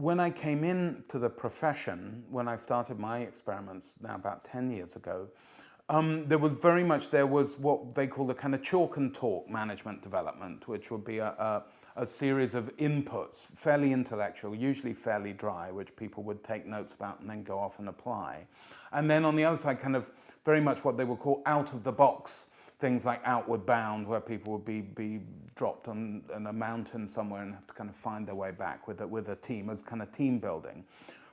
when I came into the profession, when I started my experiments now about 10 years ago, there was what they call the kind of chalk and talk management development, which would be a series of inputs, fairly intellectual, usually fairly dry, which people would take notes about and then go off and apply. And then on the other side, kind of very much what they would call out of the box, things like Outward Bound, where people would be dropped on a mountain somewhere and have to kind of find their way back with a team, as kind of team building.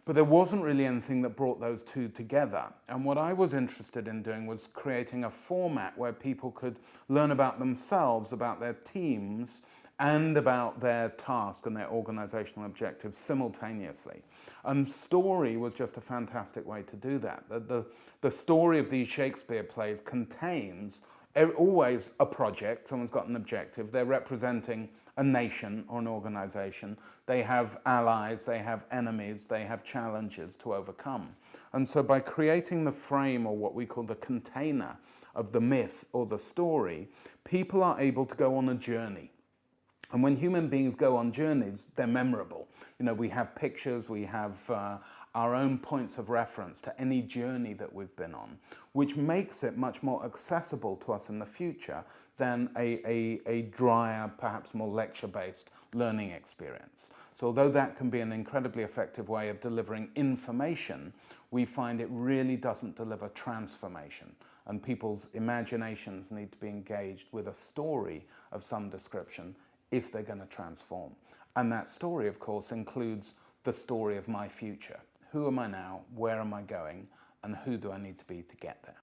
But there wasn't really anything that brought those two together. And what I was interested in doing was creating a format where people could learn about themselves, about their teams, and about their task and their organizational objectives simultaneously. And story was just a fantastic way to do that. The story of these Shakespeare plays contains always a project. Someone's got an objective. They're representing a nation or an organization. They have allies, they have enemies, they have challenges to overcome. And so by creating the frame, or what we call the container of the myth or the story, people are able to go on a journey. And when human beings go on journeys, they're memorable. You know, we have pictures, we have our own points of reference to any journey that we've been on, which makes it much more accessible to us in the future than a drier, perhaps more lecture-based learning experience. So although that can be an incredibly effective way of delivering information, we find it really doesn't deliver transformation. And people's imaginations need to be engaged with a story of some description if they're going to transform. And that story, of course, includes the story of my future. Who am I now? Where am I going? And who do I need to be to get there?